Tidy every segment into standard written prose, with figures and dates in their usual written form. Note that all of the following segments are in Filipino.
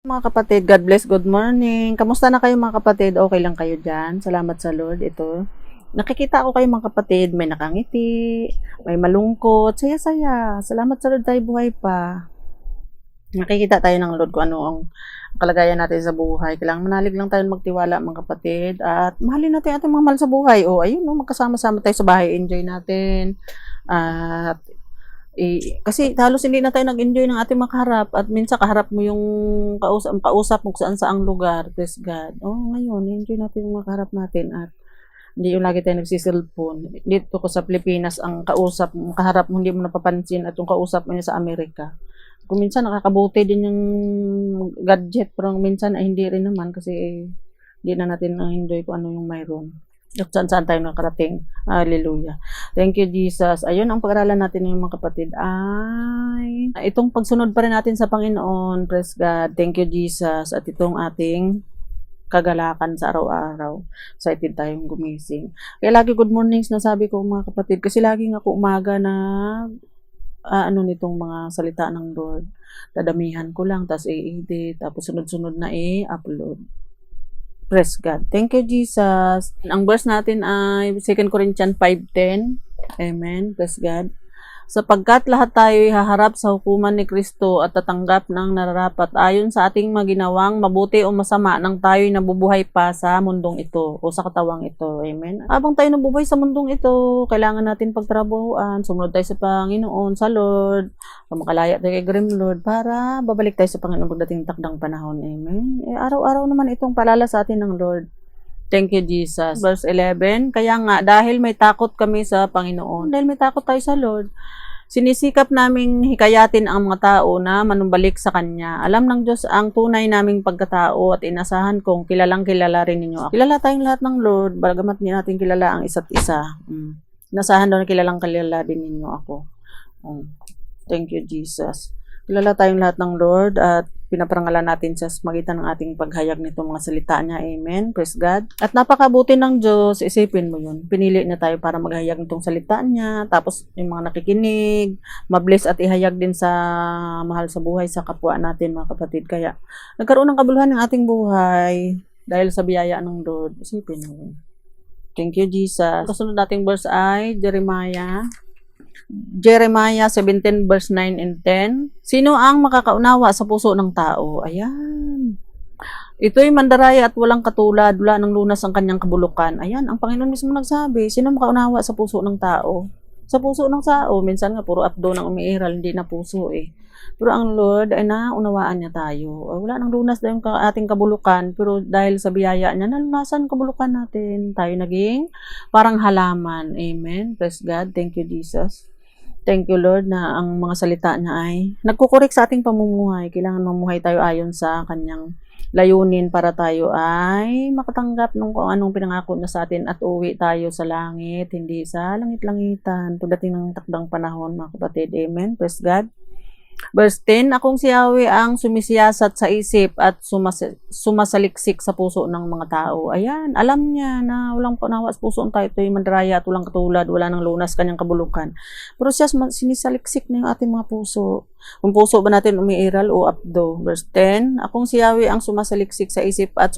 Mga kapatid, God bless, good morning. Kamusta na kayo mga kapatid? Okay lang kayo dyan? Salamat sa Lord. Ito, nakikita ko kayo mga kapatid, may nakangiti, may malungkot, saya-saya. Salamat sa Lord tayo buhay pa. Nakikita tayo ng Lord kung ano ang kalagayan natin sa buhay. Kailangan manalig lang tayo magtiwala mga kapatid at mahalin natin ating mga mahal sa buhay. O ayun, no, magkasama-sama tayo sa bahay, enjoy natin. At kasi halos hindi na tayo nag-enjoy ng ating makaharap at minsan kaharap mo yung kausap mo saan saang lugar. Praise God. Ngayon, enjoy natin yung makaharap natin at hindi yung lagi tayo nagsiselfone. Dito ko sa Pilipinas, ang kaharap mo, hindi mo napapansin at yung kausap mo sa Amerika. Kung minsan nakakabuti din yung gadget, pero minsan ay hindi rin naman kasi hindi na natin na-enjoy kung ano yung mayroon. At saan tayo nakarating. Hallelujah. Thank you, Jesus. Ayun, ang pag-aralan natin ng mga kapatid ay itong pagsunod pa rin natin sa Panginoon. Praise God. Thank you, Jesus. At itong ating kagalakan sa araw-araw. Excited tayong gumising. Kaya lagi good mornings na sabi ko mga kapatid. Kasi lagi nga po umaga na nitong mga salita ng Lord. Dadamihan ko lang, tapos i-edit, tapos sunod-sunod na i-upload. Praise God. Thank you, Jesus. Ang verse natin ay 2 Corinthians 5:10. Amen. Praise God. Sapagkat lahat tayo haharap sa hukuman ni Kristo at tatanggap ng nararapat ayon sa ating maginawang mabuti o masama nang tayo'y nabubuhay pa sa mundong ito o sa katawang ito. Amen. Habang tayo nabubuhay sa mundong ito, kailangan natin pagtrabahuan, sumunod tayo sa Panginoon, sa Lord, makalaya tayo kay Grim Lord para babalik tayo sa Panginoon pagdating takdang panahon. Amen. Araw-araw naman itong palala sa atin ng Lord. Thank you, Jesus. Verse 11, kaya nga, dahil may takot kami sa Panginoon, dahil may takot tayo sa Lord, sinisikap naming hikayatin ang mga tao na manumbalik sa Kanya. Alam ng Diyos ang tunay naming pagkatao at inasahan kong kilalang kilala rin ninyo ako. Kilala tayong lahat ng Lord, bagamat hindi natin kilala ang isa't isa. Inasahan daw na kilalang kilala din ninyo ako. Thank you, Jesus. Kilala tayong lahat ng Lord at pinaparangalan natin sa magitan ng ating paghayag nitong mga salita niya. Amen. Praise God. At napakabuti ng Diyos, isipin mo yun. Pinili niya tayo para maghayag nitong salita niya. Tapos yung mga nakikinig, mabless at ihayag din sa mahal sa buhay sa kapwa natin mga kapatid. Kaya nagkaroon ng kabuluhan ng ating buhay dahil sa biyaya ng Lord. Isipin mo yun. Thank you, Jesus. Kasunod nating verse ay Jeremiah 17 verse 9 and 10. Sino ang makakaunawa sa puso ng tao? Ayan. Ito'y mandaraya at walang katulad, wala ng lunas ang kanyang kabulukan. Ayan, ang Panginoon mismo nagsabi, sino makaunawa sa puso ng tao? Sa puso ng tao, minsan nga puro abdo ng umiiral, hindi na puso eh. Pero ang Lord ay naunawaan niya tayo. Wala nang lunas dahil ating kabulukan, pero dahil sa biyaya niya, nalunasan kabulukan natin. Tayo naging parang halaman. Amen. Praise God. Thank you, Jesus. Thank you, Lord, na ang mga salita niya ay nagkukorek sa ating pamumuhay. Kailangan mamuhay tayo ayon sa kanyang layunin para tayo ay makatanggap ng kung anong pinangako na sa atin at uwi tayo sa langit, hindi sa langit-langitan. Pagdating ng takdang panahon, mga kapatid. Amen. Praise God. Verse 10, akong si Yahweh ang sumisiyasat sa isip at sumasaliksik sa puso ng mga tao. Ayan, alam niya na walang panawa sa puso ng tayo. Ito'y mandaraya at walang katulad, wala nang lunas kanyang kabulukan. Pero siya sinisaliksik na yung ating mga puso. Kung puso ba natin umiiral o abdo. Verse 10, akong si Yahweh ang sumasaliksik sa isip at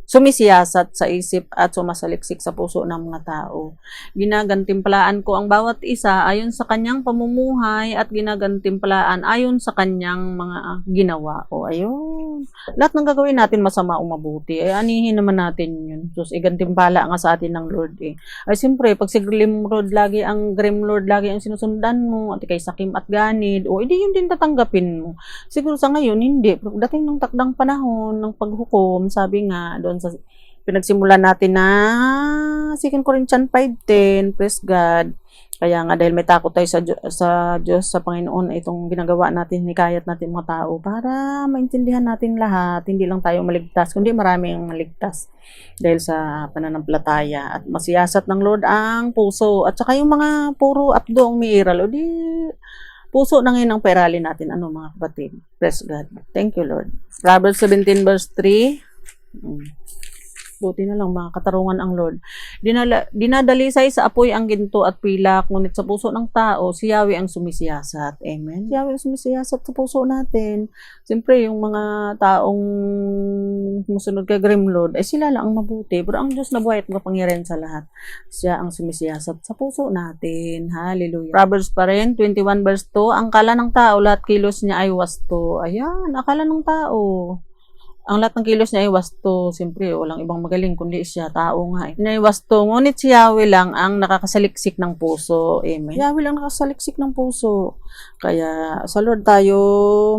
sumisiyasat sa isip at sumasaliksik sa puso ng mga tao. Ginagantimpalaan ko ang bawat isa ayon sa kanyang pamumuhay at ginagantimpalaan ayon sa kanyang mga ginawa. Ayun. Lahat ng gagawin natin masama o mabuti, anihin naman natin yun. Tapos igantimpala nga sa atin ng Lord eh. Ay siyempre, pag si Grim Lord lagi ang sinusundan mo, at kay sakim at ganid, hindi yun din tatanggapin mo. Siguro sa ngayon, hindi. Dating ng takdang panahon, ng paghukom, sabi nga, doon sa pinagsimulan natin na 2 Corinthians 5:10, praise God. Kaya nga dahil may takot tayo sa Diyos, sa Panginoon, itong ginagawa natin, hinikayat natin mga tao para maintindihan natin lahat, hindi lang tayo maligtas, kundi marami ang maligtas dahil sa pananampalataya at masiyasat ng Lord ang puso at saka yung mga puro abdo ang umiiral, puso na ngayon ang pairalin natin, mga kapatid. Praise God. Thank you, Lord. Proverbs 17 verse 3. Buti na lang mga katarungan ang Lord. Dinadalisay sa apoy ang ginto at pilak, ngunit sa puso ng tao, si Yahweh ang sumisiyasat. Amen? Si Yahweh ang sumisiyasat sa puso natin. Siyempre, yung mga taong musunod kay Grimlord, ay sila lang ang mabuti. Pero ang Diyos na buhay at mapangyarihan sa lahat, siya ang sumisiyasat sa puso natin. Hallelujah. Proverbs pa rin, 21 verse 2, ang akala ng tao, lahat kilos niya ay wasto. Ayan, akala ng tao. Ang lahat ng kilos niya ay wasto. Siyempre, walang ibang magaling kundi siya. Tao nga eh. Niya ay wasto. Ngunit si Yahweh lang ang nakakasaliksik ng puso. Amen. Yahweh lang nakakasaliksik ng puso. Kaya sa Lord tayo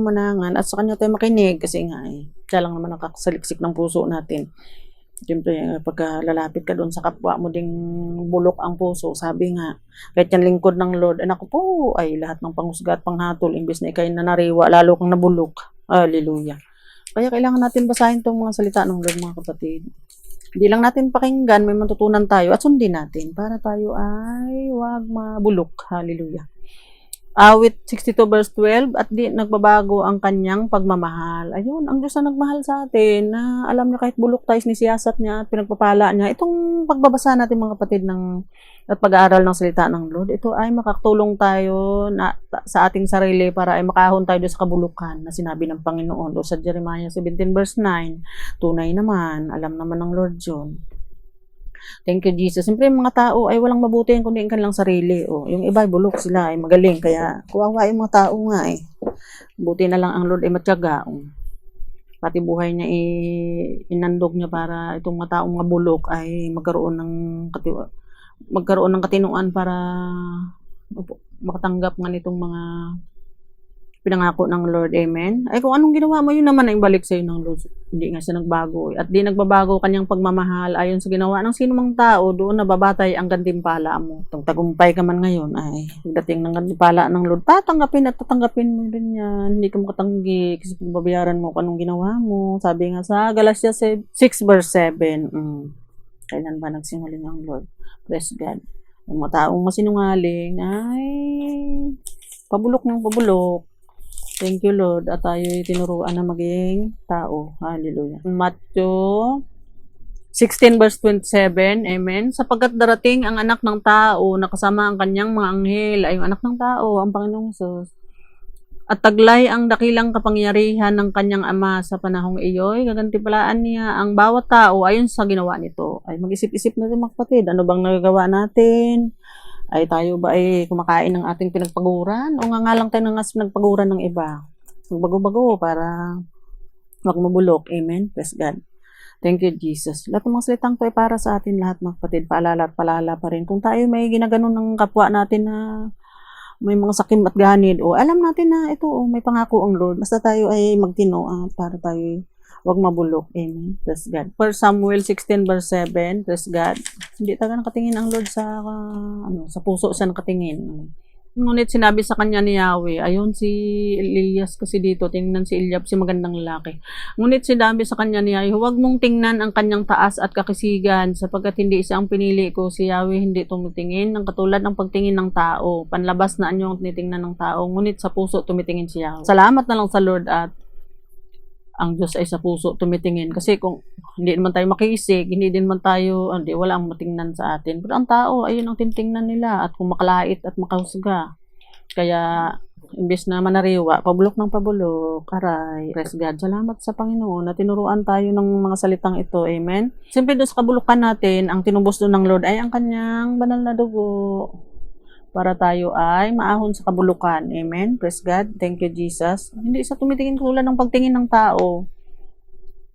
manangan at sa Kanya tayo makinig. Kasi nga eh, siya lang naman nakakasaliksik ng puso natin. Siyempre, pagka lalapit ka doon sa kapwa mo ding bulok ang puso, sabi nga, kahit yan lingkod ng Lord, anak ko po, ay lahat ng panghusga at panghatol, imbes na ikay nanariwa, lalo kang nabulok. Hallelujah. Kaya kailangan natin basahin itong mga salita ng Lord, mga kapatid. Hindi lang natin pakinggan, may matutunan tayo at sundin natin para tayo ay huwag mabulok. Hallelujah. Awit 62 verse 12, at di nagbabago ang kanyang pagmamahal. Ayun, ang Diyos na nagmahal sa atin, na alam niya kahit bulok tayo, sinisiyasat niya at pinagpapala niya. Itong pagbabasa natin mga kapatid at pag-aaral ng salita ng Lord, ito ay makakatulong tayo sa ating sarili para ay makahon tayo sa kabulukan na sinabi ng Panginoon. O sa Jeremiah 17 verse 9, tunay naman, alam naman ng Lord yun. Thank you, Jesus. Siyempre, yung mga tao ay walang mabuti kundi ang kanilang sarili. O, yung iba ay bulok, sila ay magaling. Kaya, kuwawa yung mga tao nga eh. Buti na lang ang Lord ay matyaga. Pati buhay niya inandog niya para itong mga taong mga bulok ay magkaroon ng katinuan para makatanggap nga nitong mga pinangako ng Lord. Amen. Ay kung anong ginawa mo, yun naman ay balik sa iyo ng Lord. Hindi nga siya nagbago. At di nagbabago kanyang pagmamahal ayon sa ginawa ng sinumang tao, doon nababatay ang gantimpala mo. Kung tagumpay ka man ngayon, ay pagdating ng gantimpala ng Lord, tatanggapin mo rin yan. Hindi ka makatanggi kasi babayaran mo kung anong ginawa mo. Sabi nga sa Galatia 6 verse 7, kailan ba nagsinungaling ang Lord? Praise God. Yung mga taong masinungaling ay pabulok ng pabulok. Thank you, Lord. At tayo tinuruan na maging tao. Hallelujah. Matthew 16 verse 27. Amen. Sapagkat darating ang anak ng tao na kasama ang kanyang mga anghel, ay yung anak ng tao, ang Panginoong Hesus. At taglay ang dakilang kapangyarihan ng kanyang ama sa panahong iyo'y gagantipalaan niya ang bawat tao ayon sa ginawa nito. Ay mag-isip-isip natin mga kapatid. Ano bang nagagawa natin? Ay tayo ba ay kumakain ng ating pinagpaguran? O nga lang tayo ng pinagpaguran ng iba? Magbago-bago para wag mabulok. Amen? Praise God. Thank you, Jesus. Lahat ng mga salitang to ay para sa atin lahat mga kapatid. Paalala at paalala pa rin. Kung tayo may ginaganon ng kapwa natin na may mga sakim at ganid, o alam natin na ito, may pangako ang Lord. Basta tayo ay magtino para tayo wag mabulok. Amen. Praise God. 1 Samuel 16 verse 7. Praise God. Hindi taga nakatingin ang Lord sa puso siya nakatingin. Ngunit sinabi sa kanya ni Yahweh, ayun si Elias kasi dito, tingnan si Eliab, si magandang lalaki. Ngunit sinabi sa kanya ni Yahweh, huwag mong tingnan ang kanyang taas at kakisigan, sapagkat hindi siya ang pinili ko. Si Yahweh hindi tumitingin ng katulad ng pagtingin ng tao. Panlabas na anyo ang tinitingnan ng tao, ngunit sa puso tumitingin si Yahweh. Salamat na lang sa Lord at ang Diyos ay sa puso tumitingin. Kasi kung hindi naman tayo makisig, hindi din man tayo, wala ang matingnan sa atin. Pero ang tao, ayun ang tinitingnan nila. At kung makalait at makahusga. Kaya, imbes na manariwa, pabulok ng pabulok, aray. Praise God. Salamat sa Panginoon na tinuruan tayo ng mga salitang ito. Amen. Siyempre doon sa kabulukan natin, ang tinubos doon ng Lord ay ang kanyang banal na dugo. Para tayo ay maahon sa kabulukan. Amen. Praise God. Thank you, Jesus. Hindi isa tumitingin tulad ng pagtingin ng tao.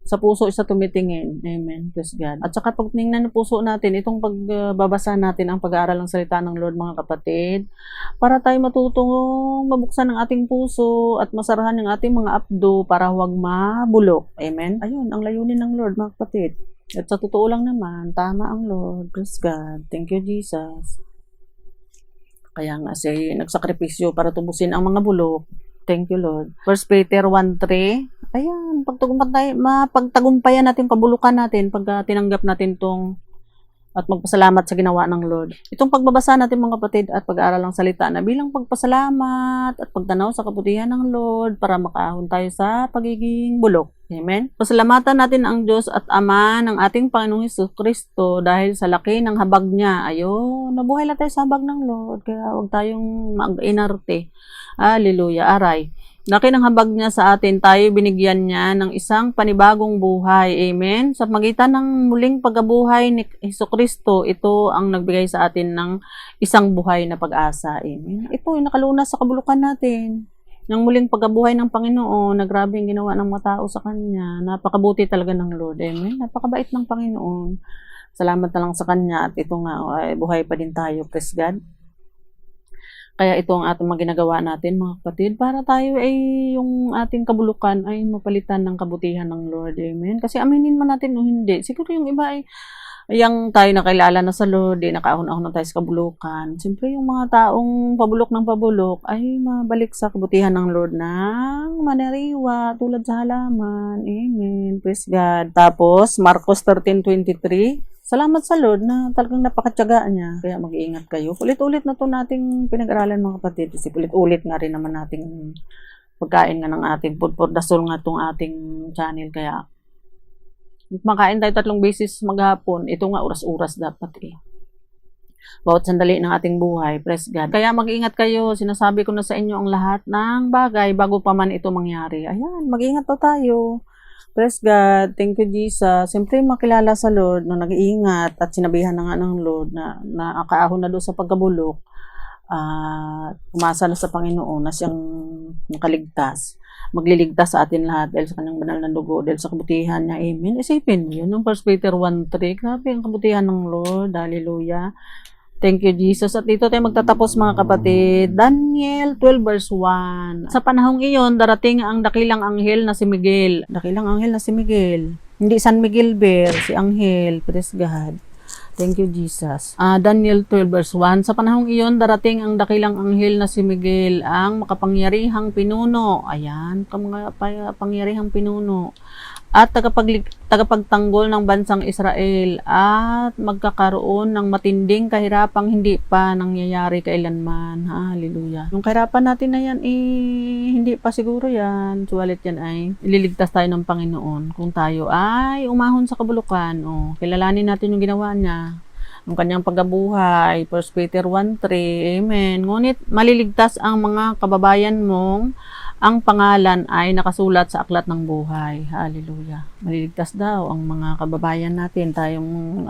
Sa puso isa tumitingin. Amen. Praise God. At saka pag tingnan ng puso natin, itong pagbabasa natin ang pag-aaral ng salita ng Lord, mga kapatid, para tayo matutong mabuksan ang ating puso at masarahan ang ating mga apdo para huwag mabulok. Amen. Ayun, ang layunin ng Lord, mga kapatid. At sa totoo lang naman, tama ang Lord. Praise God. Thank you, Jesus. Kaya nga siya nagsakripisyo para tubusin ang mga bulok. Thank you, Lord. 1 Peter 1:3. Ayan, pagtagumpayan natin, kabulukan natin, pag tinanggap natin tong at magpasalamat sa ginawa ng Lord. Itong pagbabasa natin mga kapatid at pag-aaral ng salita na bilang pagpasalamat at pagtanaw sa kabutihan ng Lord para makaahon tayo sa pagiging bulok. Amen. Pasalamatan natin ang Diyos at Ama ng ating Panginoong Hesus Kristo dahil sa laki ng habag niya. Ayun, nabuhay lang tayo sa habag ng Lord. Kaya huwag tayong mag-inarte. Hallelujah. Aray. Laki ng habag niya sa atin, tayo binigyan niya ng isang panibagong buhay. Amen. Sa magitan ng muling pagkabuhay ni Jesucristo, ito ang nagbigay sa atin ng isang buhay na pag-asa. Amen. Ito yung nakalunas sa kabulukan natin. Ng muling pagkabuhay ng Panginoon, na grabe yung ginawa ng mga tao sa Kanya. Napakabuti talaga ng Lord. Amen. Napakabait ng Panginoon. Salamat na lang sa Kanya at ito nga, ay, buhay pa din tayo. Praise God. Kaya ito ang ating mga ginagawa natin mga kapatid para tayo ay yung ating kabulukan ay mapalitan ng kabutihan ng Lord. Amen. Kasi aminin man natin o hindi. Siguro yung iba ay yung tayo nakilala na sa Lord, nakaahon-ahon na tayo sa kabulukan. Siyempre yung mga taong pabulok ng pabulok ay mabalik sa kabutihan ng Lord ng manariwa tulad sa halaman. Amen. Praise God. Tapos Marcos 13:23. Salamat sa Lord na talagang napakatyaga niya. Kaya mag-iingat kayo. Ulit-ulit na to nating pinag-aralan mga kapatid. Kasi ulit-ulit nga rin naman nating pagkain nga ng ating food for the soul nga tong ating channel. Kaya makain tayo 3 beses maghapon. Ito nga oras-oras dapat eh. Bawat sandali ng ating buhay. Praise God. Kaya mag-ingat kayo. Sinasabi ko na sa inyo ang lahat ng bagay bago pa man ito mangyari. Ayan, mag-ingat to tayo. Praise God. Thank you, Jesus. Siyempre, makilala sa Lord na nag-iingat at sinabihan na nga ng Lord na nakaahon na doon sa pagkabulok at umasa na sa Panginoon na siyang makaligtas. Magliligtas sa atin lahat dahil sa kanyang banal na dugo, dahil sa kabutihan niya. Amen. Isipin yun. Yung 1 Peter 1:3. Grabe ang kabutihan ng Lord. Hallelujah. Thank you, Jesus. At dito tayo magtatapos mga kapatid. Daniel 12 verse 1. Sa panahong iyon, darating ang dakilang anghel na si Miguel. Dakilang anghel na si Miguel. Hindi San Miguel Bear, si anghel. Praise God. Thank you, Jesus. Daniel 12 verse 1. Sa panahong iyon, darating ang dakilang anghel na si Miguel, ang makapangyarihang pinuno. Ayan, pangyarihang pinuno. At tagapagtanggol ng bansang Israel at magkakaroon ng matinding kahirapang hindi pa nangyayari kailanman. Hallelujah. Yung kahirapan natin na yan, hindi pa siguro yan. Suwalit yan ay ililigtas tayo ng Panginoon kung tayo ay umahon sa kabulukan. Kilalanin natin yung ginawa niya. Yung kanyang pagkabuhay, 1 Peter 1:3. Amen. Ngunit maliligtas ang mga kababayan mong ang pangalan ay nakasulat sa aklat ng buhay. Hallelujah. Maliligtas daw ang mga kababayan natin.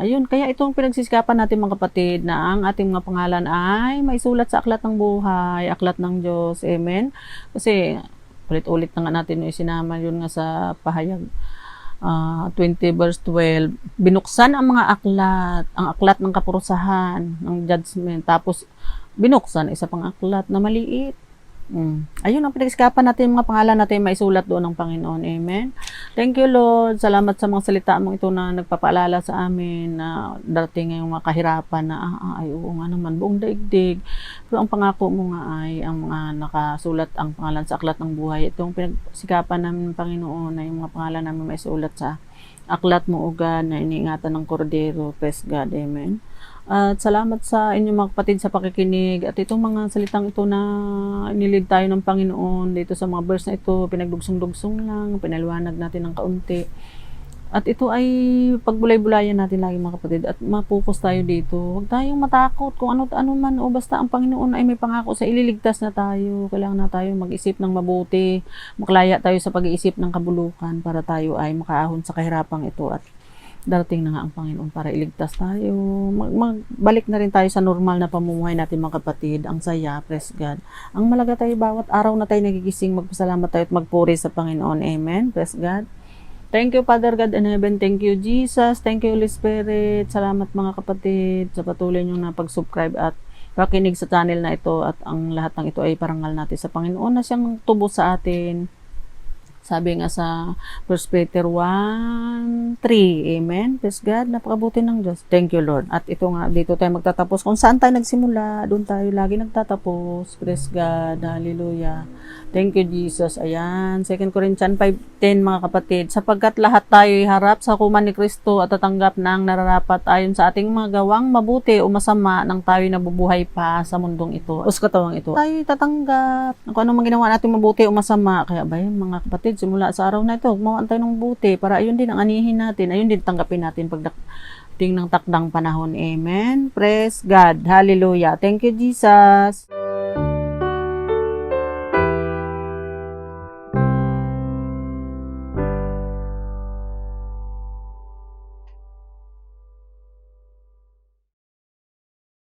Ayun, kaya itong pinagsisikapan natin mga kapatid na ang ating mga pangalan ay maisulat sa aklat ng buhay, aklat ng Diyos. Amen. Kasi ulit-ulit na nga natin yung sinama yun nga sa pahayag 20 verse 12. Binuksan ang mga aklat, ang aklat ng kaparusahan, ng judgment. Tapos binuksan isa pang aklat na maliit. Ayun ang pinag-iskapan natin, mga pangalan natin maisulat doon ng Panginoon. Amen. Thank you, Lord. Salamat sa mga salita mong ito na nagpapaalala sa amin na darating ngayong mga kahirapan na oo nga naman, buong daigdig. Pero ang pangako mo nga ay ang mga nakasulat ang pangalan sa aklat ng buhay. Itong pinag-isikapan namin ng Panginoon na yung mga pangalan namin maisulat sa aklat mo, O God, na iniingatan ng Kordero. Praise God. Amen. At salamat sa inyong mga kapatid sa pakikinig at itong mga salitang ito na inilid tayo ng Panginoon dito sa mga verse na ito, pinagdugsong-dugsong lang, pinaliwanag natin ng kaunti. At ito ay pagbulay-bulayan natin lagi mga kapatid at mapokus tayo dito. Huwag tayong matakot kung ano man o basta ang Panginoon ay may pangako sa ililigtas na tayo. Kailangan na tayo mag-isip ng mabuti, maklaya tayo sa pag-iisip ng kabulukan para tayo ay makaahon sa kahirapang ito at darating na nga ang Panginoon para iligtas tayo. Magbalik na rin tayo sa normal na pamumuhay natin mga kapatid. Ang saya, praise God. Ang malaga tayo bawat araw na tayo nagigising, magpasalamat tayo at magpuri sa Panginoon. Amen. Praise God. Thank you, Father God in heaven. Thank you, Jesus. Thank you, Holy Spirit. Salamat mga kapatid sa patuloy nyo na pag-subscribe at pakinig sa channel na ito at ang lahat ng ito ay parangal natin sa Panginoon na siyang tubo sa atin. Sabi nga sa 1 Peter 1:3, amen. Praise God, napakabuti ng Diyos. Thank you, Lord. At ito nga, dito tayo magtatapos. Kung saan tayo nagsimula, doon tayo lagi nagtatapos. Praise God, hallelujah. Thank you, Jesus. Ayan, 2 Corinthians 5:10, mga kapatid. Sapagkat lahat tayo harap sa kuman ni Kristo at tatanggap ng nararapat ayon sa ating mga gawang mabuti o masama nang tayo nabubuhay pa sa mundong ito o sa katawang ito. Tayo tatanggap kung anong ginawa natin mabuti o masama. Kaya ba yun, mga kapatid, simula sa araw na ito, gumawa tayo ng mabuti para ayun din ang anihin natin, ayun din tanggapin natin pagdating ng takdang panahon. Amen. Praise God. Hallelujah. Thank you, Jesus.